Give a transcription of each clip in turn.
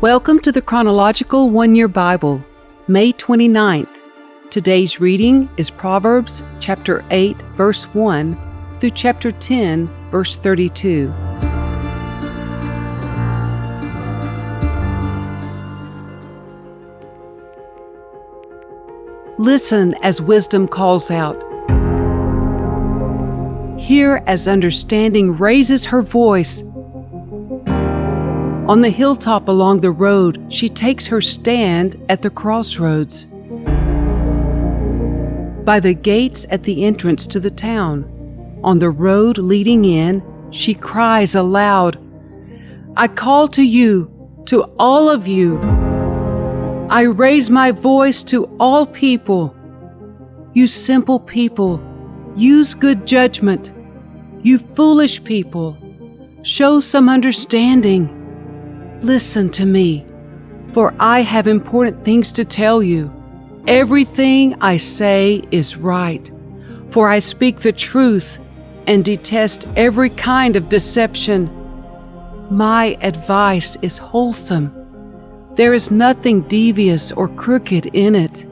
Welcome to the Chronological One-Year Bible, May 29th. Today's reading is Proverbs chapter 8, verse 1 through chapter 10, verse 32. Listen as wisdom calls out. Hear as understanding raises her voice. On the hilltop along the road, she takes her stand at the crossroads. By the gates at the entrance to the town, on the road leading in, she cries aloud, I call to you, to all of you. I raise my voice to all people. You simple people, use good judgment. You foolish people, show some understanding. Listen to me, for I have important things to tell you. Everything I say is right, for I speak the truth and detest every kind of deception. My advice is wholesome. There is nothing devious or crooked in it.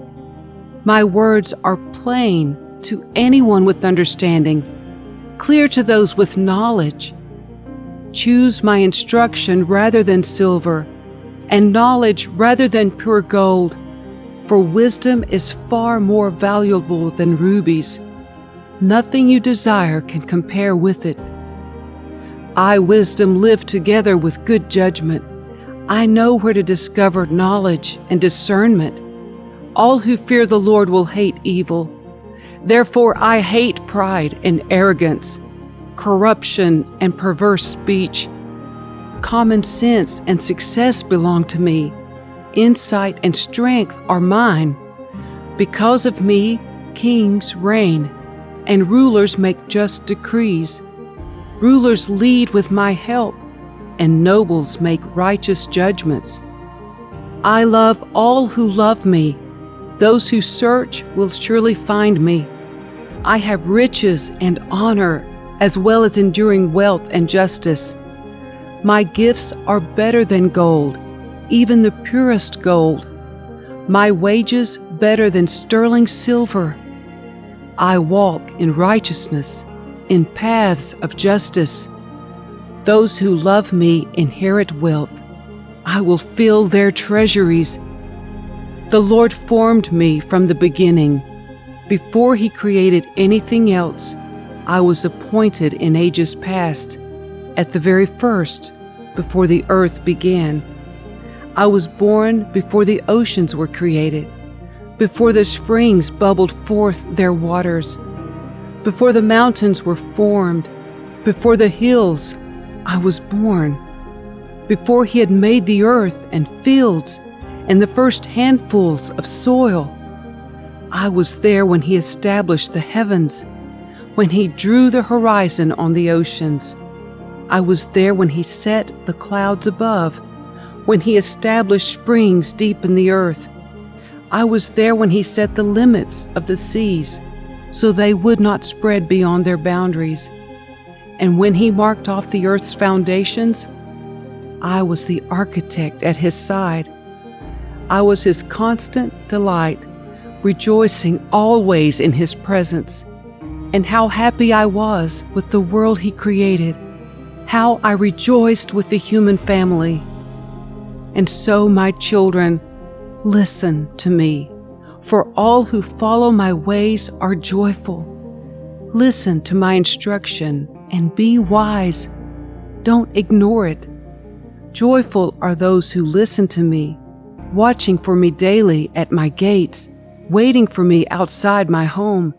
My words are plain to anyone with understanding, clear to those with knowledge. Choose my instruction rather than silver, and knowledge rather than pure gold, for wisdom is far more valuable than rubies. Nothing you desire can compare with it. I, wisdom, live together with good judgment. I know where to discover knowledge and discernment. All who fear the Lord will hate evil. Therefore I hate pride and arrogance, corruption and perverse speech. Common sense and success belong to me. Insight and strength are mine. Because of me, kings reign, and rulers make just decrees. Rulers lead with my help, and nobles make righteous judgments. I love all who love me. Those who search will surely find me. I have riches and honor, as well as enduring wealth and justice. My gifts are better than gold, even the purest gold. My wages better than sterling silver. I walk in righteousness, in paths of justice. Those who love me inherit wealth. I will fill their treasuries. The Lord formed me from the beginning. Before He created anything else, I was appointed in ages past, at the very first, before the earth began. I was born before the oceans were created, before the springs bubbled forth their waters, before the mountains were formed, before the hills I was born, before He had made the earth and fields and the first handfuls of soil. I was there when He established the heavens, when He drew the horizon on the oceans. I was there when He set the clouds above, when He established springs deep in the earth. I was there when He set the limits of the seas, so they would not spread beyond their boundaries. And when He marked off the earth's foundations, I was the architect at His side. I was His constant delight, rejoicing always in His presence. And how happy I was with the world He created, how I rejoiced with the human family. And so, my children, listen to me, for all who follow my ways are joyful. Listen to my instruction and be wise. Don't ignore it. Joyful are those who listen to me, watching for me daily at my gates, waiting for me outside my home.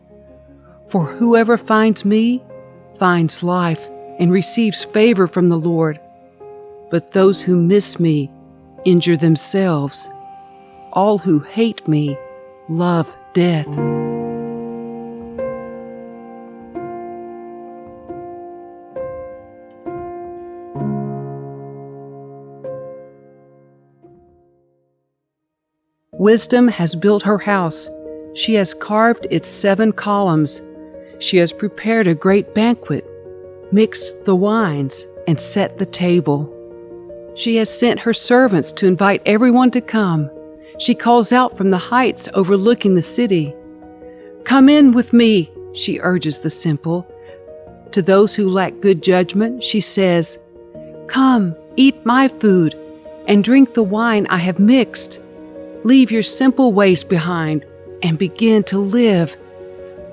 For whoever finds me finds life and receives favor from the Lord. But those who miss me injure themselves. All who hate me love death. Wisdom has built her house. She has carved its 7 columns. She has prepared a great banquet, mixed the wines, and set the table. She has sent her servants to invite everyone to come. She calls out from the heights overlooking the city. Come in with me, she urges the simple. To those who lack good judgment, she says, Come, eat my food, and drink the wine I have mixed. Leave your simple ways behind, and begin to live.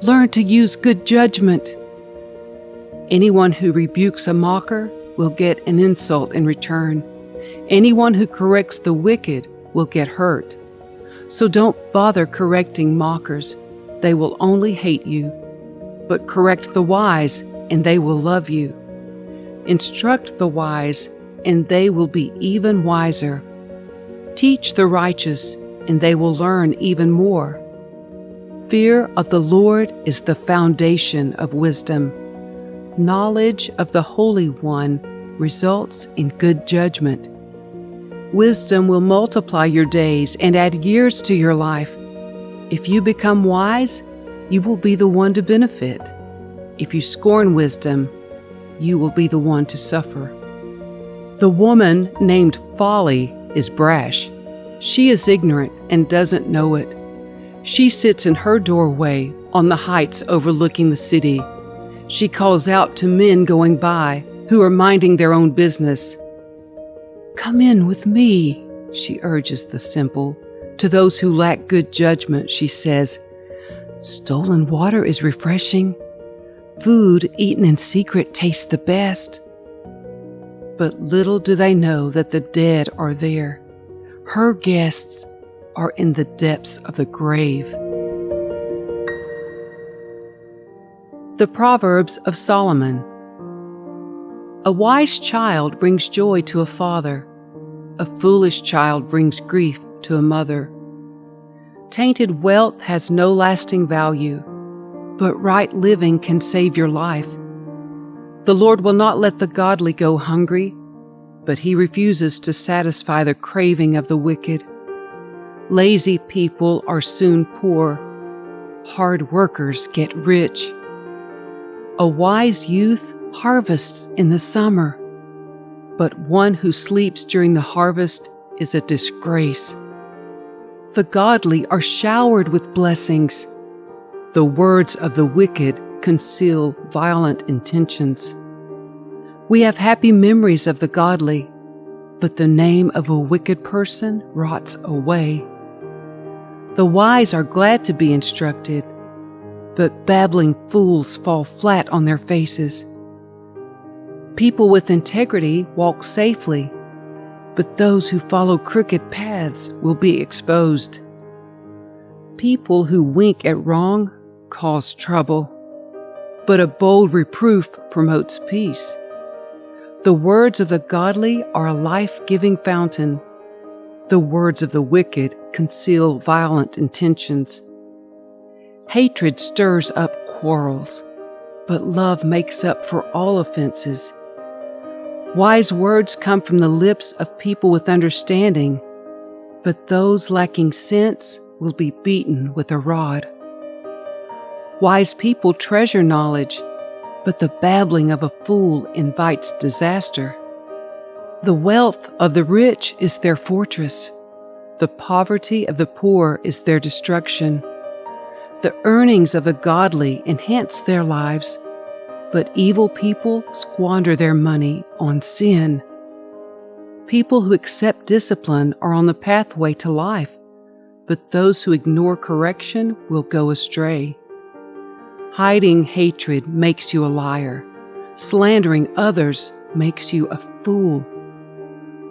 Learn to use good judgment. Anyone who rebukes a mocker will get an insult in return. Anyone who corrects the wicked will get hurt. So don't bother correcting mockers. They will only hate you. But correct the wise, and they will love you. Instruct the wise, and they will be even wiser. Teach the righteous, and they will learn even more. Fear of the Lord is the foundation of wisdom. Knowledge of the Holy One results in good judgment. Wisdom will multiply your days and add years to your life. If you become wise, you will be the one to benefit. If you scorn wisdom, you will be the one to suffer. The woman named Folly is brash. She is ignorant and doesn't know it. She sits in her doorway on the heights overlooking the city. She calls out to men going by who are minding their own business. Come in with me, she urges the simple. To those who lack good judgment, she says, Stolen water is refreshing. Food eaten in secret tastes the best. But little do they know that the dead are there. Her guests are in the depths of the grave. The Proverbs of Solomon. A wise child brings joy to a father. A foolish child brings grief to a mother. Tainted wealth has no lasting value, but right living can save your life. The Lord will not let the godly go hungry, but He refuses to satisfy the craving of the wicked. Lazy people are soon poor. Hard workers get rich. A wise youth harvests in the summer, but one who sleeps during the harvest is a disgrace. The godly are showered with blessings. The words of the wicked conceal violent intentions. We have happy memories of the godly, but the name of a wicked person rots away. The wise are glad to be instructed, but babbling fools fall flat on their faces. People with integrity walk safely, but those who follow crooked paths will be exposed. People who wink at wrong cause trouble, but a bold reproof promotes peace. The words of the godly are a life-giving fountain. The words of the wicked conceal violent intentions. Hatred stirs up quarrels, but love makes up for all offenses. Wise words come from the lips of people with understanding, but those lacking sense will be beaten with a rod. Wise people treasure knowledge, but the babbling of a fool invites disaster. The wealth of the rich is their fortress. The poverty of the poor is their destruction. The earnings of the godly enhance their lives, but evil people squander their money on sin. People who accept discipline are on the pathway to life, but those who ignore correction will go astray. Hiding hatred makes you a liar. Slandering others makes you a fool.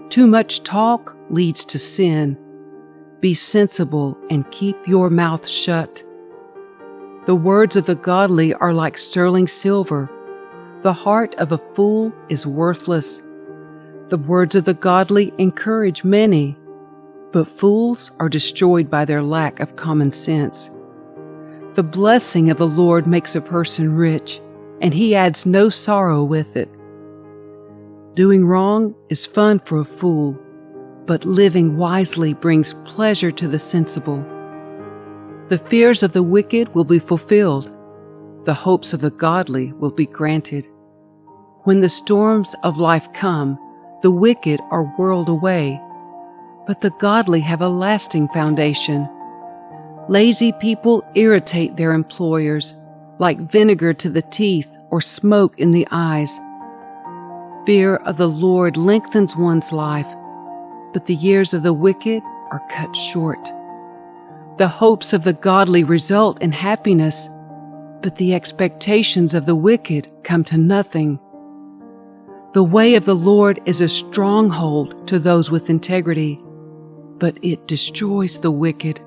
Too much talk leads to sin. Be sensible and keep your mouth shut. The words of the godly are like sterling silver. The heart of a fool is worthless. The words of the godly encourage many, but fools are destroyed by their lack of common sense. The blessing of the Lord makes a person rich, and He adds no sorrow with it. Doing wrong is fun for a fool, but living wisely brings pleasure to the sensible. The fears of the wicked will be fulfilled. The hopes of the godly will be granted. When the storms of life come, the wicked are whirled away, but the godly have a lasting foundation. Lazy people irritate their employers, like vinegar to the teeth or smoke in the eyes. Fear of the Lord lengthens one's life, but the years of the wicked are cut short. The hopes of the godly result in happiness, but the expectations of the wicked come to nothing. The way of the Lord is a stronghold to those with integrity, but it destroys the wicked.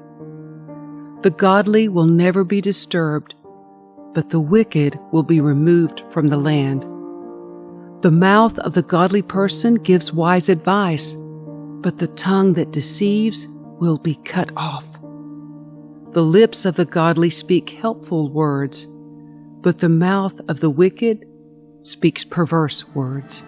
The godly will never be disturbed, but the wicked will be removed from the land. The mouth of the godly person gives wise advice, but the tongue that deceives will be cut off. The lips of the godly speak helpful words, but the mouth of the wicked speaks perverse words.